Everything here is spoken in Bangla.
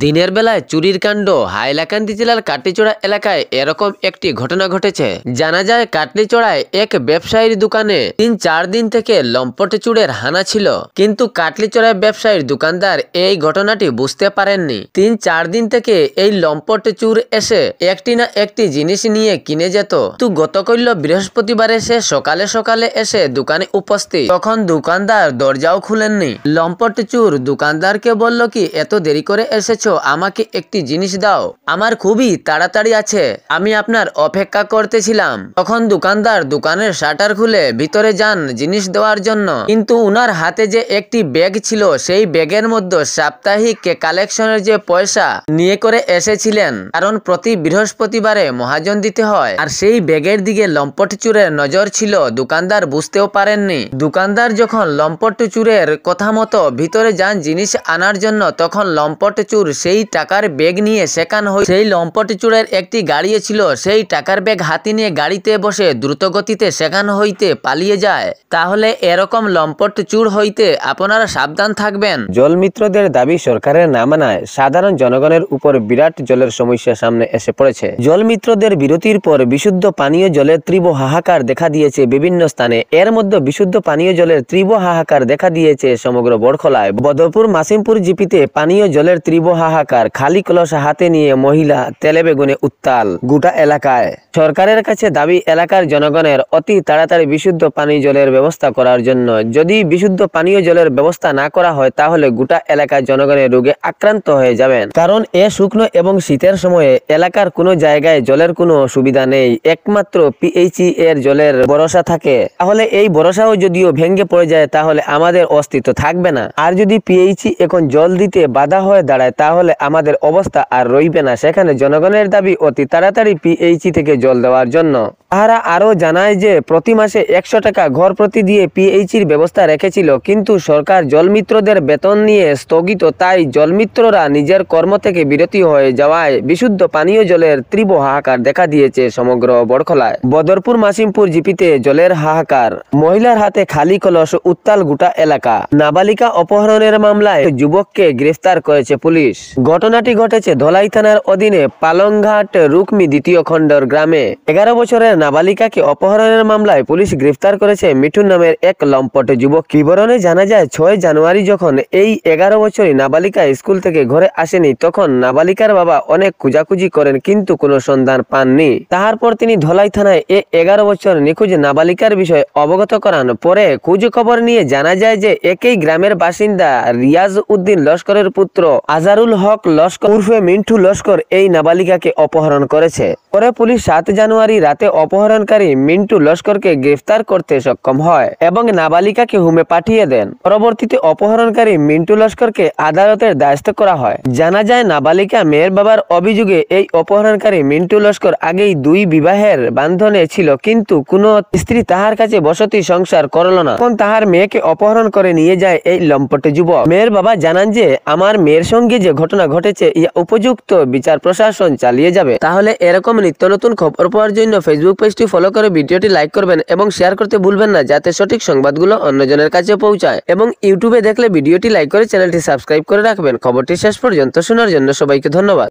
দিনের বেলায় চুরির কাণ্ড হাইলাকান্দি জেলার কাটলিচড়া এলাকায় এরকম একটি ঘটনা ঘটেছে। জানা যায় কাটলিচড়ায় এক ব্যবসায়ীর দোকানে 3-4 দিন থেকে লম্পট চুরের হানা ছিল, কিন্তু কাটলিচড়ায় ব্যবসায়ীর দোকানদার এই ঘটনাটি বুঝতে পারেননি। 3-4 দিন থেকে এই লম্পট চুর এসে একটি না একটি জিনিস নিয়ে কিনে যেত। তো গতকাল বৃহস্পতিবারে সে সকালে সকালে এসে দোকানে উপস্থিত, তখন দোকানদার দরজাও খুলেননি। লম্পট চুর দোকানদারকে বলল কি, এত দেরি করে এসেছো, আমাকে একটি জিনিস দাও, আমার খুবই তাড়াতাড়ি আছে, আমি আপনার অপেক্ষা করতেছিলাম। তখন দোকানদার দোকানের শাটার খুলে ভিতরে যান জিনিস দেওয়ার জন্য, কিন্তু উনার হাতে যে একটি ব্যাগ ছিল সেই ব্যাগের মধ্যে সাপ্তাহিক কালেকশনের যে পয়সা নিয়ে করে এসেছিলেন, কারণ প্রতি বৃহস্পতিবারে মহাজন দিতে হয়, আর সেই ব্যাগের দিকে লম্পট চুরের নজর ছিল। দোকানদার বুঝতেও পারেননি। দোকানদার যখন লম্পট চুরের কথা মতো ভিতরে যান জিনিস আনার জন্য, তখন লম্পট চুর সেই টাকার ব্যাগ নিয়ে সেখান হয়ে সেই লম্পট চুরের একটি গাড়ি ছিল, সেই টাকার ব্যাগ হাতে নিয়ে গাড়িতে বসে দ্রুত গতিতে সেখান হইতে পালিয়ে যায়। তাহলে এরকম লম্পট চুর হইতে আপনারা সাবধান থাকবেন। জলমিত্রদের দাবি সরকারের না মানায় সাধারণ জনগণের উপর বিরাট জলের সমস্যা সামনে এসে পড়েছে। জলমিত্রদের বিরতির পর বিশুদ্ধ পানীয় জলের তীব্র হাহাকার দেখা দিয়েছে বিভিন্ন স্থানে। এর মধ্যে বিশুদ্ধ পানীয় জলের তীব্র হাহাকার দেখা দিয়েছে সমগ্র বড়খলায়। বদরপুর মাসিমপুর জিপিতে পানীয় জলের তীব্র হাহাকার। খালি কলস হাতে নিয়ে মহিলা তেলে বেগুনে উত্তাল গোটা এলাকায়। সরকারের কাছে দাবি এলাকার জনগণের অতি তাড়াতাড়ি বিশুদ্ধ পানীয় জলের ব্যবস্থা করার জন্য। যদি বিশুদ্ধ পানীয় জলের ব্যবস্থা না করা হয় তাহলে গোটা এলাকার জনগণের রোগে আক্রান্ত হয়ে যাবেন, কারণ এ শুকনো এবং শীতের সময়ে এলাকার কোনো জায়গায় জলের কোনো সুবিধা নেই, একমাত্র পিএইচই এর জলের ভরসা থাকে। তাহলে এই ভরসাও যদিও ভেঙে পড়ে যায় তাহলে আমাদের অস্তিত্ব থাকবে না। আর যদি পিএইচই এখন জল দিতে বাধা হয়ে দাঁড়ায় তাহলে আমাদের অবস্থা আর রইবে না। সেখানে জনগণের দাবি অতি তাড়াতাড়ি পিএইচই থেকে জল দেওয়ার জন্য। তাহারা আরো জানায় যে প্রতি মাসে 100 টাকা ঘর প্রতি দিয়ে পিএইচির ব্যবস্থা রেখেছিল, কিন্তু সরকার জলমিত্রদের বেতন নিয়ে স্থগিত, তাই জলমিত্ররা নিজের কর্ম থেকে বিরতি হয়ে যাওয়ায় বিশুদ্ধ পানীয় জলের তীব্র হাহাকার দেখা দিয়েছে সমগ্র বড়খলায়। বদরপুর মাসিমপুর জিপিতে জলের হাহাকার। মহিলার হাতে খালি কলস, উত্তাল গোটা এলাকা। নাবালিকা অপহরণের মামলায় যুবককে গ্রেফতার করেছে পুলিশ। ঘটনাটি ঘটেছে ধলাই থানার অধীনে পালংঘাট রুকমি 2 খণ্ডর গ্রামে। 11 বছরের নাবালিকাকে অপহরণের মামলায় পুলিশ গ্রেফতার করেছে মিঠুন নামের এক লম্পট যুবক। বিবরণে জানা যায় 6 জানুয়ারি যখন এই 11 বছরই নাবালিকা স্কুল থেকে ঘরে আসেনি, তখন নাবালিকার বাবা অনেক খোঁজাখুঁজি করেন কিন্তু কোনো সন্ধান পাননি। তারপর তিনি ধলাই থানায় 11 বছর নিখোঁজ নাবালিকার বিষয়ে অবগত করান। পরে খোঁজ খবর নিয়ে জানা যায় যে একই গ্রামের বাসিন্দা রিয়াজ উদ্দিন লস্করের পুত্র আজারুল হক লস্কর উর্ফে মিন্টু লস্কর এই নাবালিকাকে অপহরণ করেছে। পরে পুলিশ 7 জানুয়ারি রাতে অপহরণকারী মিন্টু লস্করকে গ্রেফতার করতে সক্ষম হয় এবং নাবালিকাকে হোমে পাঠিয়ে দেন। পরবর্তীতে অপহরণকারী মিন্টু লস্করকে আদালতের দ্বারস্থ করা হয়। জানা যায় নাবালিকা মেয়ের বাবার অভিযোগে এই অপহরণকারী মিন্টু লস্কর আগেই 2 বিবাহের বান্ধনে ছিল, কিন্তু কোনো স্ত্রী তাহার কাছে বসতি সংসার করল না। তখন তাহার মেয়েকে অপহরণ করে নিয়ে যায় এই লম্পট যুবক। মেয়ের বাবা জানান যে আমার মেয়ের সঙ্গে যে ঘটনা ঘটেছে ইয়া উপযুক্ত বিচার প্রশাসন চালিয়ে যাবে। তাহলে এরকম নিত্য নতুন খবর পাওয়ার জন্য ফেসবুক পেজটি ফলো করে ভিডিওটি লাইক করবেন এবং শেয়ার করতে ভুলবেন না, যাতে সঠিক সংবাদগুলো অন্যজনের কাছে পৌঁছায়। এবং ইউটিউবে দেখলে ভিডিওটি লাইক করে চ্যানেলটি সাবস্ক্রাইব করে রাখবেন। খবরটি শেষ পর্যন্ত শোনার জন্য সবাইকে ধন্যবাদ।